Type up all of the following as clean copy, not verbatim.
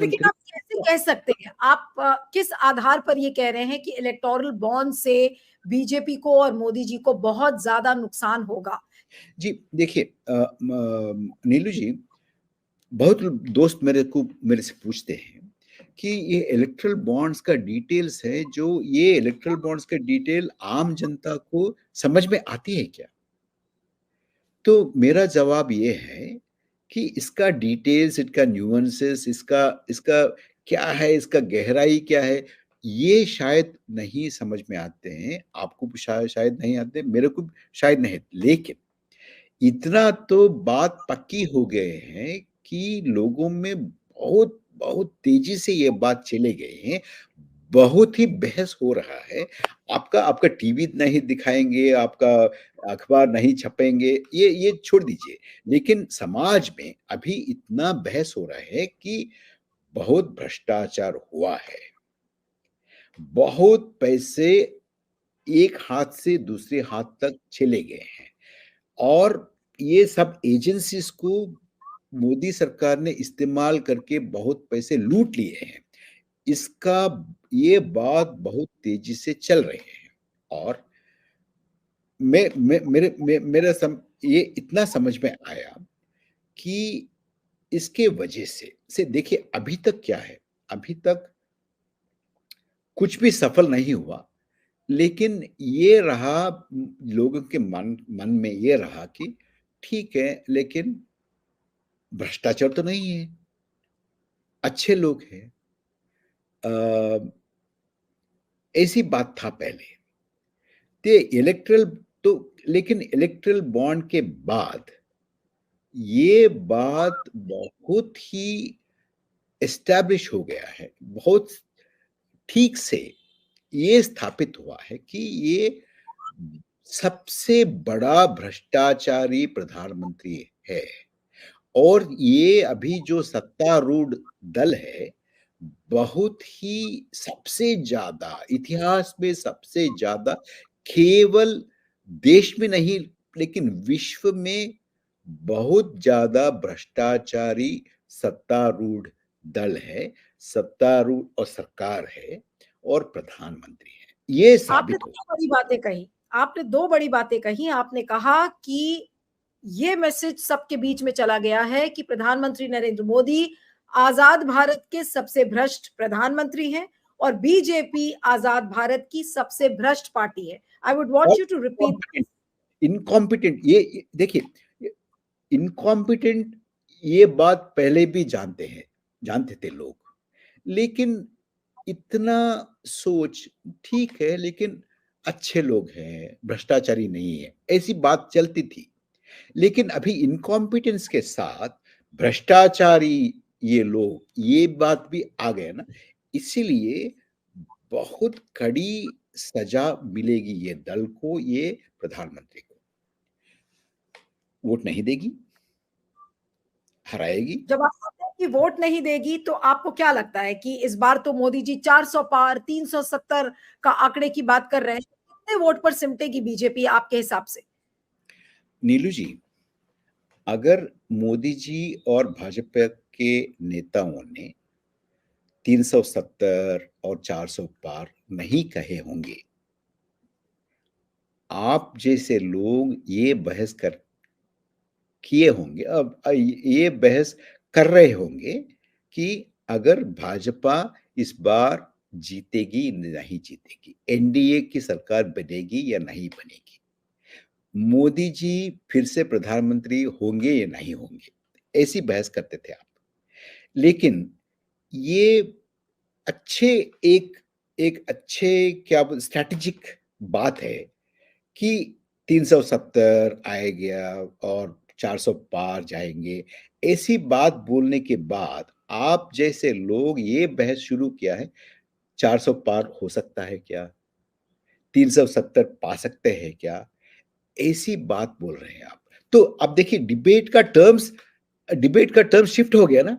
लेकिन आप कैसे कह सकते हैं, आप किस आधार पर ये कह रहे हैं कि इलेक्टोरल बॉन्ड से बीजेपी को और मोदी जी को बहुत ज्यादा नुकसान होगा? जी देखिए, नीलू जी, बहुत दोस्त मेरे से पूछते हैं कि ये इलेक्ट्रल बॉन्ड्स का डिटेल्स है, जो ये इलेक्ट्रल बॉन्ड्स का डिटेल आम जनता को समझ में आती है क्या? तो मेरा जवाब ये है कि इसका डिटेल्स, इसका न्यूएंसेस, इसका इसका क्या है, इसका गहराई क्या है, ये शायद नहीं समझ में आते हैं। आपको भी शायद नहीं आते, मेरे को शायद नहीं। लेकिन इतना तो बात पक्की हो गए हैं कि लोगों में बहुत बहुत तेजी से ये बात चले गए हैं, बहुत ही बहस हो रहा है। आपका आपका टीवी नहीं दिखाएंगे, आपका अखबार नहीं छपेंगे, ये छोड़ दीजिए, लेकिन समाज में अभी इतना बहस हो रहा है कि बहुत भ्रष्टाचार हुआ है, बहुत पैसे एक हाथ से दूसरे हाथ तक चले गए हैं, और ये सब एजेंसीज को मोदी सरकार ने इस्तेमाल करके बहुत पैसे लूट लिए हैं। इसका ये बात बहुत तेजी से चल रहे हैं, और ये इतना समझ में आया कि इसके वजह से देखिए अभी तक क्या है, अभी तक कुछ भी सफल नहीं हुआ, लेकिन ये रहा, लोगों के मन में ये रहा कि ठीक है, लेकिन भ्रष्टाचार तो नहीं है, अच्छे लोग हैं। ऐसी बात था पहले। ते इलेक्ट्रल तो लेकिन इलेक्ट्रल बॉन्ड के बाद ये बात बहुत ही एस्टैब्लिश हो गया है, बहुत ठीक से ये स्थापित हुआ है कि ये सबसे बड़ा भ्रष्टाचारी प्रधानमंत्री है। और ये अभी जो सत्तारूढ़ दल है, बहुत ही सबसे ज्यादा इतिहास में सबसे ज्यादा, केवल देश में नहीं लेकिन विश्व में बहुत ज्यादा भ्रष्टाचारी सत्तारूढ़ दल है, सत्तारूढ़ और सरकार है और प्रधानमंत्री है, ये आपने साबित हो। दो बड़ी बातें कही, आपने दो बड़ी बातें कही। आपने कहा कि ये मैसेज सबके बीच में चला गया है कि प्रधानमंत्री नरेंद्र मोदी आजाद भारत के सबसे भ्रष्ट प्रधानमंत्री हैं और बीजेपी आजाद भारत की सबसे भ्रष्ट पार्टी है। I would want you to repeat. Incompetent, ये देखिए, इनकॉम्पिटेंट, ये बात पहले भी जानते थे लोग, लेकिन इतना सोच ठीक है, लेकिन अच्छे लोग हैं, भ्रष्टाचारी नहीं है, ऐसी बात चलती थी। लेकिन अभी इनकॉम्पिटेंस के साथ भ्रष्टाचारी ये लोग, ये बात भी आ गए ना, इसीलिए बहुत कड़ी सजा मिलेगी ये दल को, ये प्रधानमंत्री को। वोट नहीं देगी, हराएगी। जब आप कहते हैं कि वोट नहीं देगी, तो आपको क्या लगता है कि इस बार तो मोदी जी 400 पार 370 का आंकड़े की बात कर रहे हैं, कितने वोट पर सिमटेगी बीजेपी आपके हिसाब से? नीलू जी, अगर मोदी जी और भाजपा के नेताओं ने 370 और 400 पार नहीं कहे होंगे, आप जैसे लोग ये बहस कर किए होंगे, अब ये बहस कर रहे होंगे कि अगर भाजपा इस बार जीतेगी नहीं जीतेगी, एनडीए की सरकार बनेगी या नहीं बनेगी, मोदी जी फिर से प्रधानमंत्री होंगे या नहीं होंगे, ऐसी बहस करते थे आप। लेकिन ये अच्छे एक एक अच्छे क्या स्ट्रैटेजिक बात है कि 370 आए गया और 400 पार जाएंगे, ऐसी बात बोलने के बाद आप जैसे लोग ये बहस शुरू किया है, 400 पार हो सकता है क्या, 370 पा सकते हैं क्या, ऐसी बात बोल रहे हैं आप। तो अब देखिए, डिबेट का टर्म्स शिफ्ट हो गया ना।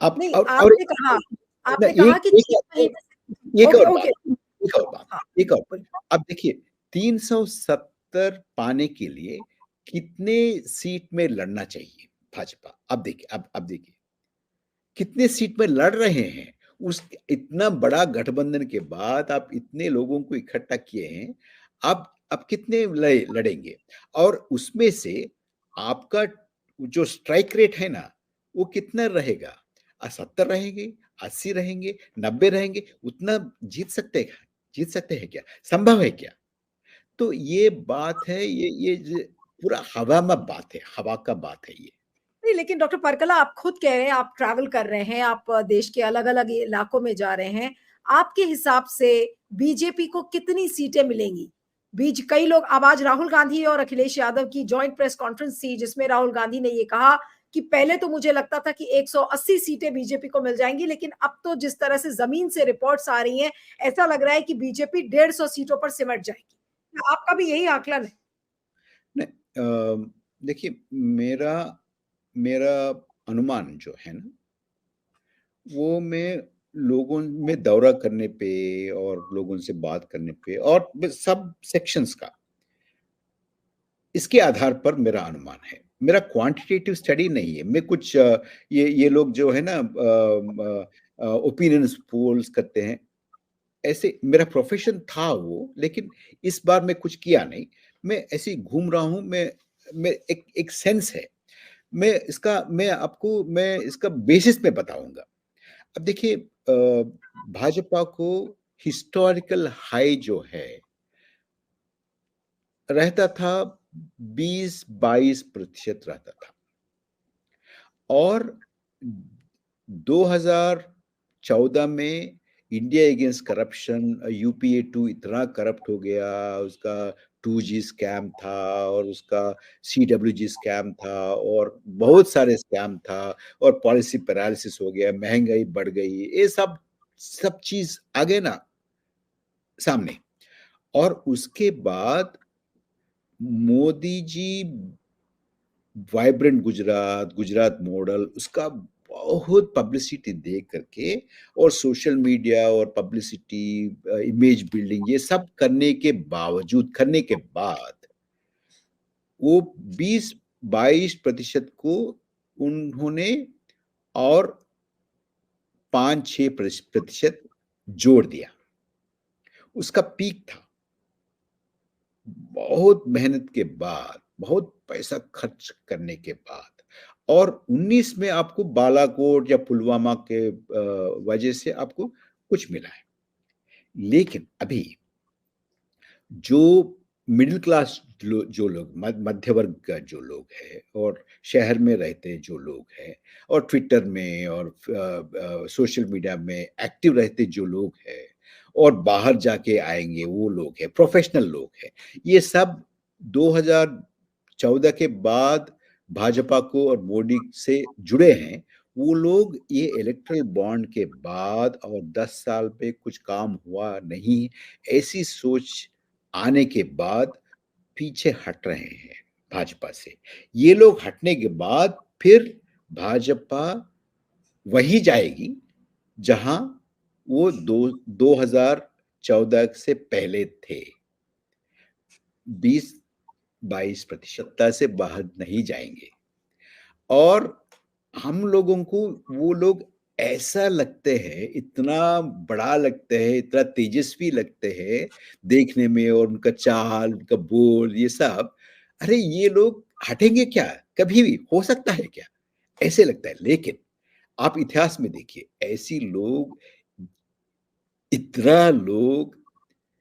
अब नहीं, और आपने कहा, आपने एक कहा कि 6 महीने एक ओके, और बात, ओके। एक और बात, हाँ, एक और बिल्कुल। अब देखिए, 370 पाने के लिए कितने सीट में लड़ना चाहिए भाजपा? अब देखिए, अब देखिए कितने सीट में लड़ रहे हैं। उस इतना बड़ा गठबंधन के बाद आप इतने लोगों को इकट्ठा किए हैं, आप कितने लड़ेंगे? और उसमें से आपका जो स्ट्राइक रेट है ना, वो कितना रहेगा? 70 रहेंगे, 80 रहेंगे, 90 रहेंगे, उतना जीत सकते हैं क्या? संभव है क्या? तो ये बात है, ये पूरा हवा में बात है, हवा का बात है ये। नहीं, लेकिन डॉक्टर परकला आप खुद कह रहे हैं, आप ट्रैवल कर रहे हैं, आप देश के अलग-अलग इलाकों में जा रहे हैं। आपके हिसाब से बीजेपी को कितनी सीटें मिलेंगी? बीच कई लोग अब आज राहुल गांधी और अखिलेश यादव की जॉइंट प्रेस कॉन्फ्रेंस थी, जिसमें राहुल गांधी ने ये कहा कि पहले तो मुझे लगता था कि 180 सीटें बीजेपी को मिल जाएँगी, लेकिन अब तो जिस तरह से ज़मीन से रिपोर्ट्स आ रही हैं, ऐसा लग रहा है कि बीजेपी 150 सीटों पर सिमट जाएगी। क्या आपका भी यही आकलन है? नहीं, देखिए, मेरा मेरा अनुमान जो है ना, वो मैं लोगों में दौरा करने पे और लोगों से बात करने पे और सब सेक्शंस का, इसके आधार पर मेरा अनुमान है। मेरा क्वांटिटेटिव स्टडी नहीं है। मैं कुछ ये लोग जो है ना ओपिनियंस पोल्स करते हैं, ऐसे मेरा प्रोफेशन था वो, लेकिन इस बार मैं कुछ किया नहीं। मैं ऐसे ही घूम रहा हूँ। मैं एक सेंस है। मैं इसका बेसिस में बताऊँगा। अब देखिए, भाजपा को हिस्टोरिकल हाई जो है, रहता था 20-22% रहता था। और 2014 में इंडिया अगेंस्ट करप्शन, यूपीए 2 इतना करप्ट हो गया, उसका 2G स्कैम था और उसका CWG स्कैम था और बहुत सारे स्कैम था और पॉलिसी पैरालिसिस हो गया, महंगाई बढ़ गई, ये सब चीज आ गए ना सामने। और उसके बाद मोदी जी वाइब्रेंट गुजरात, गुजरात मॉडल, उसका बहुत पब्लिसिटी देख करके और सोशल मीडिया और पब्लिसिटी, इमेज बिल्डिंग, ये सब करने के बाद वो 20-22% को उन्होंने और 5-6% जोड़ दिया। उसका पीक था। बहुत मेहनत के बाद, बहुत पैसा खर्च करने के बाद, और 19 में आपको बालाकोट या पुलवामा के वजह से आपको कुछ मिला है। लेकिन अभी जो मिडिल क्लास जो लोग, मध्य वर्ग का जो लोग है और शहर में रहते जो लोग हैं और ट्विटर में और सोशल मीडिया में एक्टिव रहते जो लोग हैं और बाहर जाके आएंगे वो लोग हैं, प्रोफेशनल लोग हैं, ये सब 2014 के बाद भाजपा को और मोदी से जुड़े हैं। वो लोग ये इलेक्ट्रल बॉन्ड के बाद और 10 साल पे कुछ काम हुआ नहीं, ऐसी सोच आने के बाद पीछे हट रहे हैं भाजपा से। ये लोग हटने के बाद फिर भाजपा वही जाएगी जहां वो 2014 से पहले थे। 20-22% से बाहर नहीं जाएंगे। और हम लोगों को वो लोग ऐसा लगते हैं, इतना बड़ा लगते हैं, इतना तेजस्वी लगते हैं देखने में, और उनका चाल, उनका बोल, ये सब, अरे ये लोग हटेंगे क्या? कभी भी हो सकता है क्या? ऐसे लगता है। लेकिन आप इतिहास में देखिए, ऐसी लोग, इतना लोग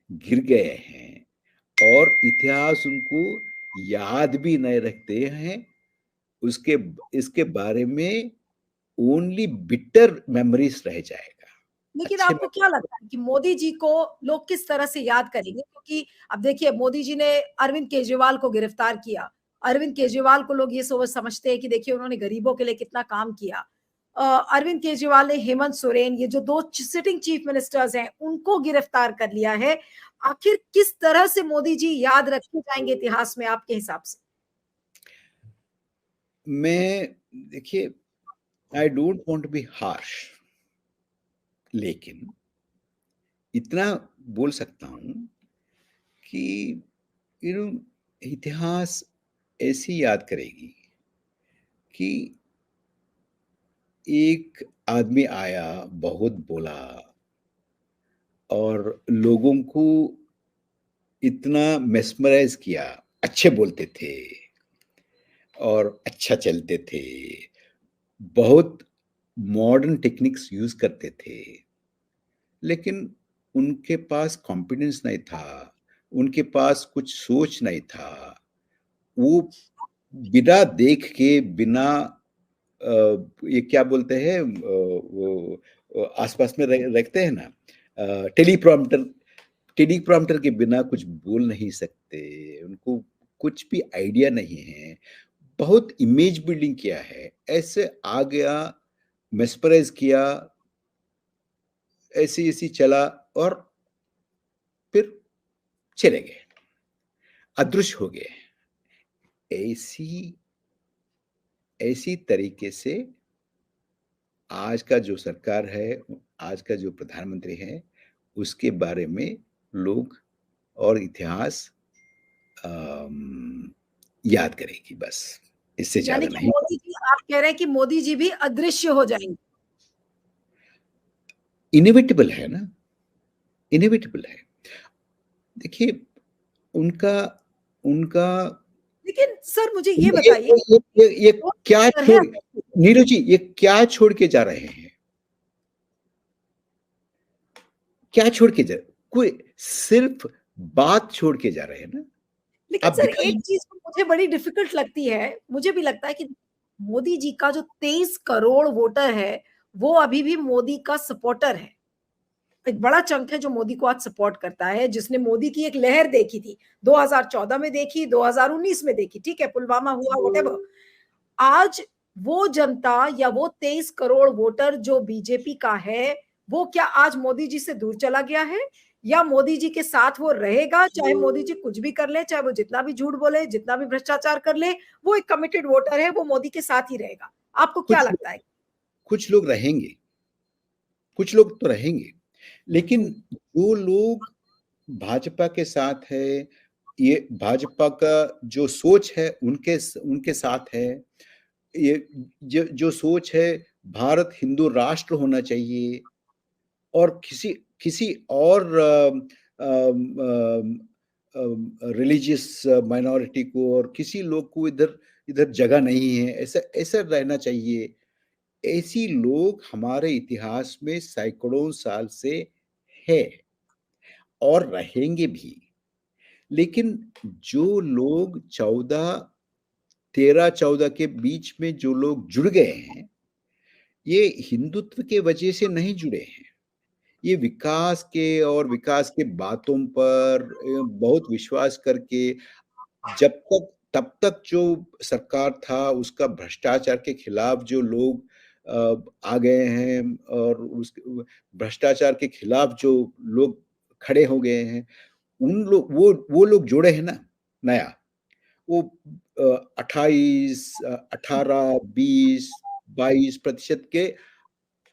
गिर गए हैं और इतिहास उनको याद भी नहीं रखते हैं। उसके इसके बारे में ओनली बिटर मेमोरीज रह जाएगा। लेकिन अच्छे आपको में। क्या लगता है कि मोदी जी को लोग किस तरह से याद करेंगे? क्योंकि अब देखिए मोदी जी ने अरविंद केजरीवाल को गिरफ्तार किया। अरविंद केजरीवाल को लोग ये सोच समझते हैं कि देखिए उन्होंने गरीबों के लिए कितना काम किया। अरविंद केजरीवाल ने हेमंत सोरेन, ये जो 2 सिटिंग चीफ मिनिस्टर्स हैं, उनको गिरफ्तार कर लिया है। आखिर किस तरह से मोदी जी याद रखे जाएँगे इतिहास में आपके हिसाब से? मैं देखिए, I don't want to be harsh, लेकिन इतना बोल सकता हूं कि यू नो इतिहास ऐसी याद करेगी कि एक आदमी आया, बहुत बोला और लोगों को इतना मेस्मराइज किया। अच्छे बोलते थे और अच्छा चलते थे, बहुत मॉडर्न टेक्निक्स यूज करते थे, लेकिन उनके पास कॉन्फिडेंस नहीं था, उनके पास कुछ सोच नहीं था। वो बिना देख के, बिना ये क्या बोलते हैं, वो आसपास में रखते हैं ना, टेलीप्रॉम्प्टर, टेलीप्रॉम्प्टर के बिना कुछ बोल नहीं सकते, उनको कुछ भी आइडिया नहीं है। बहुत इमेज बिल्डिंग किया है, ऐसे आ गया, मेस्पराइज किया, ऐसे ऐसी चला और फिर चले गए, अदृश्य हो गए। ऐसी ऐसी तरीके से आज का जो सरकार है, आज का जो प्रधानमंत्री है, उसके बारे में लोग और इतिहास याद करेगी, बस, इससे यानी ज्यादा कि नहीं। मोदी जी, आप कह रहे हैं कि मोदी जी भी अदृश्य हो जाएंगे? इनएविटेबल है ना, इनएविटेबल है। देखिए, उनका उनका लेकिन सर मुझे ये ये बताइए, ये दो क्या फैक्टर है। छोड़, नीरज जी, ये क्या छोड़ के जा रहे हैं? क्या छोड़ के जा, कोई सिर्फ बात छोड़ के जा रहे हैं ना। लेकिन आप सर एक दिखाइए। चीज मुझे बड़ी डिफिकल्ट लगती है, मुझे भी लगता है कि मोदी जी का जो 23 करोड़ वोटर है, वो अभी भी मोदी का सपोर्टर है। एक बड़ा चंक है जो मोदी को आज सपोर्ट करता है, जिसने मोदी की एक लहर देखी थी, 2014 में देखी, 2019 में देखी, ठीक है, पुलवामा हुआ, व्हाटएवर। आज वो जनता या वो 23 करोड़ वोटर जो बीजेपी का है, वो क्या आज मोदी जी से दूर चला गया है, या मोदी जी के साथ वो रहेगा, चाहे मोदी जी कुछ भी कर ले, चाहे वो जितना भी झूठ बोले, जितना भी भ्रष्टाचार कर ले, वो एक कमिटेड वोटर है, वो मोदी के साथ ही रहेगा? आपको क्या कुछ लगता है? कुछ लोग रहेंगे, कुछ लोग तो रहेंगे, लेकिन जी। जो लोग भाजपा के साथ है, ये भाजपा का जो सोच है उनके उनके साथ है, ये जो सोच है भारत हिंदू राष्ट्र होना चाहिए, और किसी किसी और रिलीजियस माइनॉरिटी को और किसी लोग को इधर इधर जगह नहीं है, ऐसा ऐसा रहना चाहिए। ऐसी लोग हमारे इतिहास में सैकड़ों साल से है और रहेंगे भी। लेकिन जो लोग 13-14 के बीच में जो लोग जुड़ गए हैं, ये हिंदुत्व के वजह से नहीं जुड़े हैं, ये विकास के और विकास के बातों पर बहुत विश्वास करके, जब तक तब तक जो सरकार था उसका भ्रष्टाचार के खिलाफ जो लोग आ गए हैं, और उस भ्रष्टाचार के खिलाफ जो लोग खड़े हो गए हैं, उन लोग वो लोग जुड़े हैं ना, नया, वो 28, 18, 20, 22% के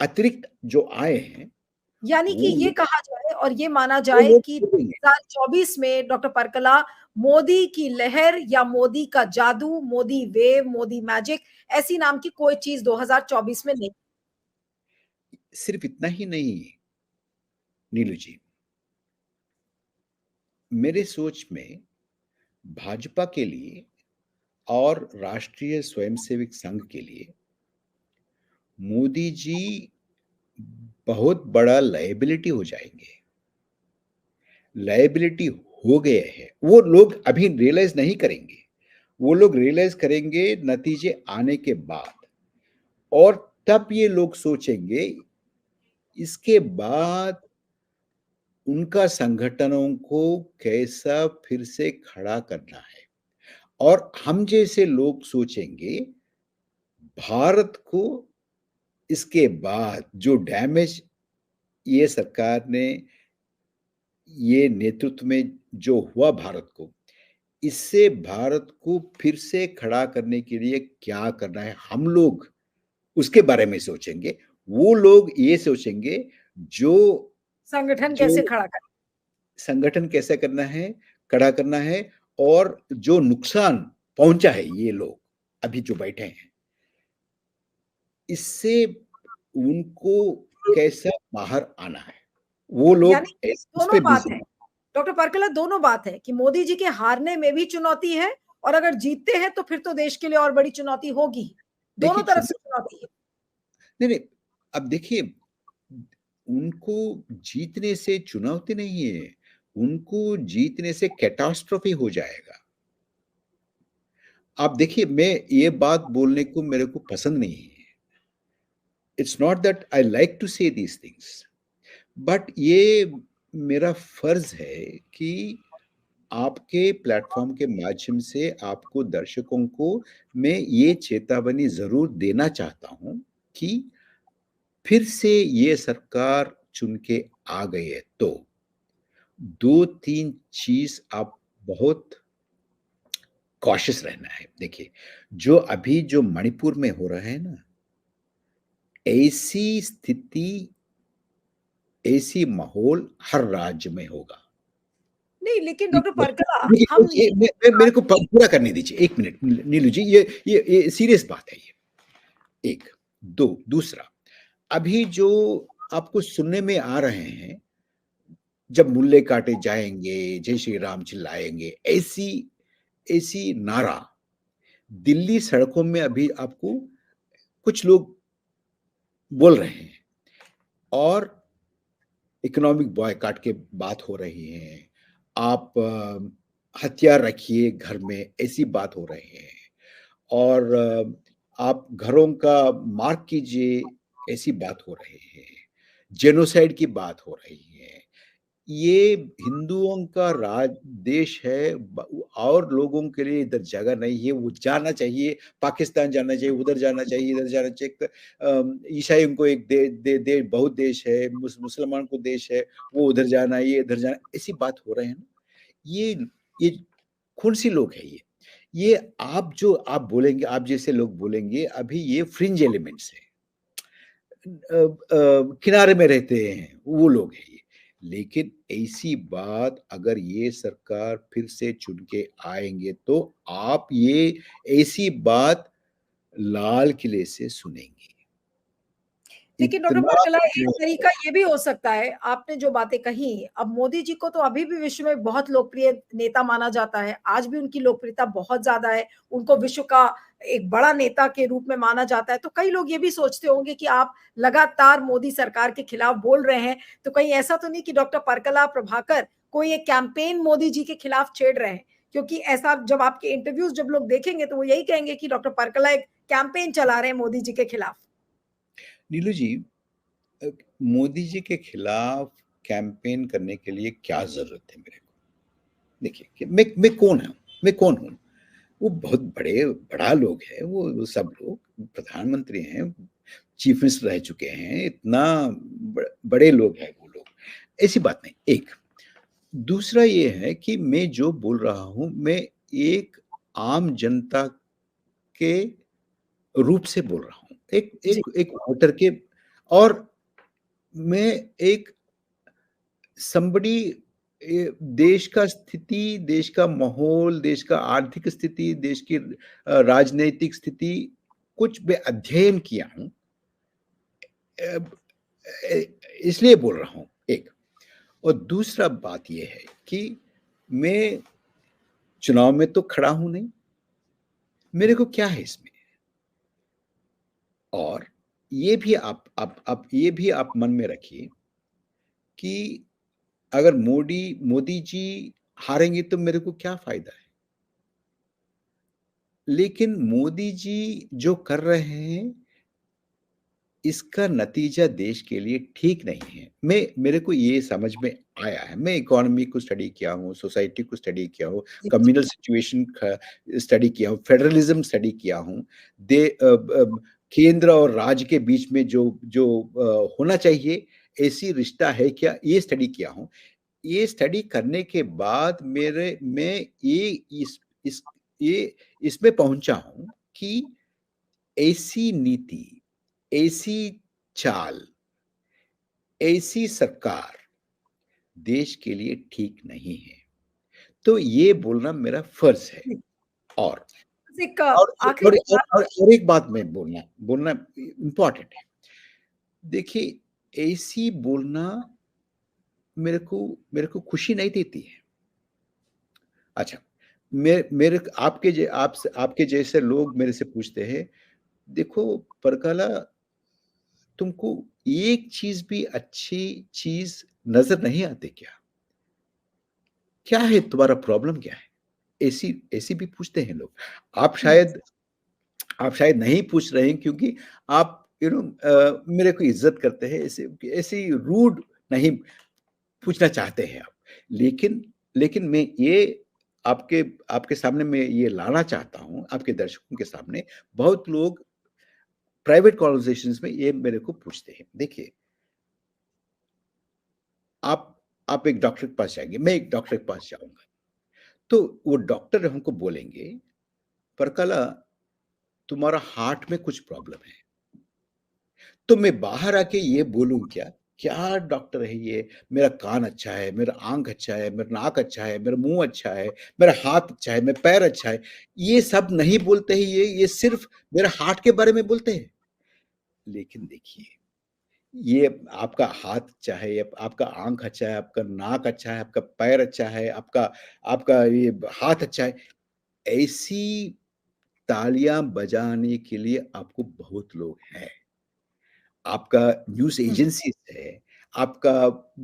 अतिरिक्त जो आए हैं, यानी कि वो ये कहा जाए और ये माना वो जाए लोग कि जुड़ेंगे। 2024 में डॉक्टर परकला, मोदी की लहर या मोदी का जादू, मोदी वेव, मोदी मैजिक, ऐसी नाम की कोई चीज 2024 में नहीं? सिर्फ इतना ही नहीं नीलू जी, मेरे सोच में भाजपा के लिए और राष्ट्रीय स्वयंसेवक संघ के लिए मोदी जी बहुत बड़ा लायबिलिटी हो जाएंगे, लायबिलिटी हो गए हैं। वो लोग अभी रियलाइज नहीं करेंगे, वो लोग रियलाइज करेंगे नतीजे आने के बाद, और तब ये लोग सोचेंगे इसके बाद उनका संगठनों को कैसा फिर से खड़ा करना है। और हम जैसे लोग सोचेंगे भारत को इसके बाद जो डैमेज ये सरकार ने, ये नेतृत्व में जो हुआ भारत को, इससे भारत को फिर से खड़ा करने के लिए क्या करना है, हम लोग उसके बारे में सोचेंगे। वो लोग ये सोचेंगे जो संगठन जो कैसे खड़ा कर? संगठन कैसे करना है, खड़ा करना है, और जो नुकसान पहुंचा है ये लोग अभी जो बैठे हैं, इससे उनको कैसा बाहर आना है, वो यानी लोग इस पे दोनों बात बिजी। है डॉक्टर परकला, दोनों बात है कि मोदी जी के हारने में भी चुनौती है, और अगर जीतते हैं तो फिर तो देश के लिए और बड़ी चुनौती होगी। दोनों देखिए तरफ से चुनौती है। नहीं नहीं, अब देखिए, उनको जीतने से चुनौती नहीं है, उनको जीतने से कैटास्ट्रोफी हो जाएगा। आप देखिए, मैं ये बात बोलने को मेरे को पसंद नहीं है। It's not that I like to say these things, but ये मेरा फर्ज है कि आपके प्लेटफॉर्म के माध्यम से आपको दर्शकों को मैं ये चेतावनी जरूर देना चाहता हूं कि फिर से ये सरकार चुन के आ गई है तो दो तीन चीज आप बहुत कॉशियस रहना है। देखिए, जो अभी जो मणिपुर में हो रहा है ना, ऐसी स्थिति, ऐसी माहौल हर राज्य में होगा। नहीं, लेकिन डॉक्टर परकला, हम देखिए, मेरे को पूरा करने दीजिए, एक मिनट नीलू जी, ये सीरियस बात है ये। एक, दो, दूसरा, अभी जो आपको सुनने में आ रहे हैं, जब मुल्ले काटे जाएंगे, जय श्री राम चिल्लाएंगे, ऐसी ऐसी नारा दिल्ली सड़कों में अभी आपको कुछ लोग बोल रहे हैं, और इकोनॉमिक बॉयकॉट के बात हो रही है। आप हथियार रखिए घर में, ऐसी बात हो रही है। और आप घरों का मार्क कीजिए, ऐसी बात हो रही है। जेनोसाइड की बात हो रही है। ये हिंदुओं का राज देश है, और लोगों के लिए इधर जगह नहीं है। वो जाना चाहिए, पाकिस्तान जाना चाहिए, उधर जाना चाहिए, इधर जाना चाहिए। ईसाइयों को एक दे बहुत देश है, मुसलमान को देश है, वो उधर जाना, ये इधर जाना, ऐसी बात हो रहे हैं ना। ये कौन सी लोग है ये आप जो आप बोलेंगे, आप जैसे लोग बोलेंगे, अभी ये फ्रिंज एलिमेंट्स है, किनारे में रहते हैं वो लोग हैं ये। लेकिन ऐसी बात अगर ये सरकार फिर से चुन के आएंगे तो आप ये ऐसी बात लाल किले से सुनेंगे। लेकिन डॉक्टर इतना परकला, एक तरीका ये भी हो सकता है, आपने जो बातें कही, अब मोदी जी को तो अभी भी विश्व में बहुत लोकप्रिय नेता माना जाता है, आज भी उनकी लोकप्रियता बहुत ज्यादा है, उनको विश्व का एक बड़ा नेता के रूप में माना जाता है। तो कई लोग ये भी सोचते होंगे कि आप लगातार मोदी सरकार के खिलाफ बोल रहे हैं, तो कहीं ऐसा तो नहीं कि डॉक्टर परकला प्रभाकर कोई एक कैंपेन मोदी जी के खिलाफ छेड़ रहे हैं? क्योंकि ऐसा जब आपके इंटरव्यूज जब लोग देखेंगे तो वो यही कहेंगे कि डॉक्टर परकला एक कैंपेन चला रहे हैं मोदी जी के खिलाफ। नीलू जी, मोदी जी के खिलाफ कैंपेन करने के लिए क्या जरूरत है मेरे को? देखिए कि मैं कौन हूँ, मैं कौन हूँ? वो बहुत बड़ा लोग है, वो सब लोग प्रधानमंत्री हैं, चीफ मिनिस्टर रह चुके हैं, इतना बड़े लोग हैं वो लोग, ऐसी बात नहीं। एक, दूसरा ये है कि मैं जो बोल रहा हूं, मैं एक आम जनता के रूप से बोल रहा हूं, एक जी। एक एक वोटर के। और मैं एक somebody, देश का स्थिति, देश का माहौल, देश का आर्थिक स्थिति, देश की राजनैतिक स्थिति कुछ मैं अध्ययन किया हूं, इसलिए बोल रहा हूं। एक, और दूसरा बात यह है कि मैं चुनाव में तो खड़ा हूं नहीं, मेरे को क्या है इसमें। और ये भी आप ये भी आप मन में रखिए कि अगर मोदी जी हारेंगे तो मेरे को क्या फायदा है। लेकिन मोदी जी जो कर रहे हैं, इसका नतीजा देश के लिए ठीक नहीं है। मेरे को ये समझ में आया है। मैं इकोनॉमी को स्टडी किया हूँ, सोसाइटी को स्टडी किया हूँ, जी। कम्युनल सिचुएशन स्टडी किया हूँ, फेडरलिज्म स्टडी किया हूँ। केंद्र और राज्य के बीच में जो जो होना चाहिए, ऐसी रिश्ता है क्या, ये स्टडी किया हूँ। ये स्टडी करने के बाद मैं ये इस ये इसमें पहुंचा हूं कि ऐसी नीति, ऐसी चाल, ऐसी सरकार देश के लिए ठीक नहीं है। तो ये बोलना मेरा फर्ज है। और एक और आखिरी सवाल। और एक बात मैं बोलना इम्पोर्टेंट है। देखिए, ऐसी बोलना मेरे को खुशी नहीं देती है। अच्छा, मेरे आपके जैसे लोग मेरे से पूछते हैं, देखो परकाला, तुमको एक चीज़ भी अच्छी चीज़ नज़र नहीं आती क्या? क्या है तुम्हारा प्रॉब्लम क्या है? ऐसी ऐसी भी पूछते हैं लोग। आप शायद आप शायद नहीं पूछ रहे हैं क्योंकि आप मेरे को इज़्ज़त करते हैं, ऐसे रूड नहीं पूछना चाहते हैं आप। लेकिन लेकिन मैं ये आपके आपके सामने मैं ये लाना चाहता हूँ, आपके दर्शकों के सामने, बहुत लोग प्राइवेट कन्वर्सेशंस में ये मेरे को पूछते हैं। देखिए, आप आप एक डॉक्टर के पास जाएँगे, मैं एक डॉक्टर के पास जाऊँगा, तो वो डॉक्टर हमको बोलेंगे, "परकाला, तुम्हारा हार्ट में कुछ प्रॉब्लम है।" तो मैं बाहर आके ये बोलूँ क्या? क्या डॉक्टर है ये? मेरा कान अच्छा है, मेरा आँख अच्छा है, मेरा नाक अच्छा है, मेरा मुँह अच्छा है, मेरा हाथ अच्छा है, मेरा पैर अच्छा है। ये सब नहीं बोलते हैं ये सिर्फ़ मेरे हार्ट के बारे में बोलते हैं। लेकिन देखिए, ये आपका हाथ अच्छा है, आपका आँख अच्छा है, आपका नाक अच्छा है, आपका पैर अच्छा है, आपका आपका ये हाथ अच्छा है। ऐसी तालियाँ बजाने के लिए आपको बहुत लोग हैं। आपका न्यूज़ हुँ, एजेंसीज़ है, आपका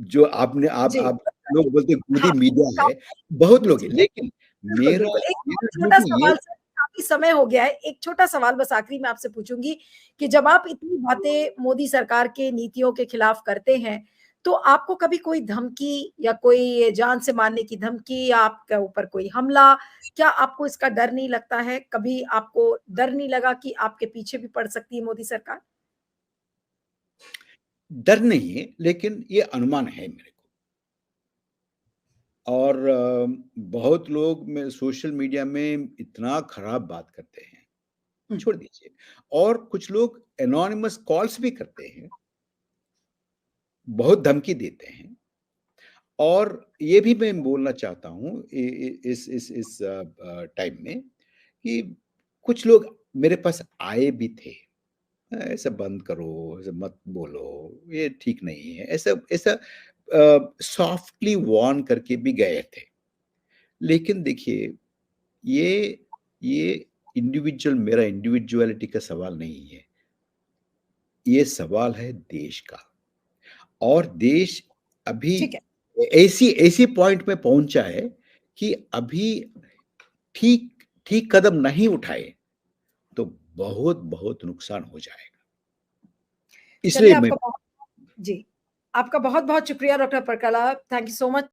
जो आपने जी, आप लोग बोलते हैं गोदी हाँ, मीडिया है, बहुत लोग हैं। जी। लेकिन बिल्कुल, मेरा बिल्कुल। एक मेरा बहुत छोटा ड्यूटी ये सवाल सर, काफ़ी समय हो गया है। एक छोटा सवाल बस आखिरी में आपसे पूछूँगी कि जब आप इतनी बातें मोदी सरकार के नीतियों के खिलाफ करते हैं, तो आपको कभी कोई धमकी या कोई जान से मारने की धमकी या आपके ऊपर कोई हमला, क्या आपको इसका डर नहीं लगता है? कभी आपको डर नहीं लगा कि आपके पीछे भी पड़ सकती है मोदी सरकार? डर नहीं है, लेकिन ये अनुमान है मेरे को। और बहुत लोग में सोशल मीडिया में इतना खराब बात करते हैं, हुँ, छोड़ दीजिए। और कुछ लोग एनोनिमस कॉल्स भी करते हैं, बहुत धमकी देते हैं। और ये भी मैं बोलना चाहता हूँ इस टाइम में कि कुछ लोग मेरे पास आए भी थे। ऐसा बंद करो, ऐसा मत बोलो, ये ठीक नहीं है। ऐसा ऐसा सॉफ्टली वार्न करके भी गए थे। लेकिन देखिए, ये ये मेरा इंडिविजुअलिटी का सवाल नहीं है। ये सवाल है देश का। और देश अभी ठीक है। ऐसी ऐसी पॉइंट में पहुँचा है कि अभी ठीक ठीक कदम नहीं उठाए, तो बहुत नुकसान हो जाएगा। चलिए इसलिए मैं आपका बहुत जी, आपका बहुत-बहुत शुक्रिया doctor Parkala. Thank you so much.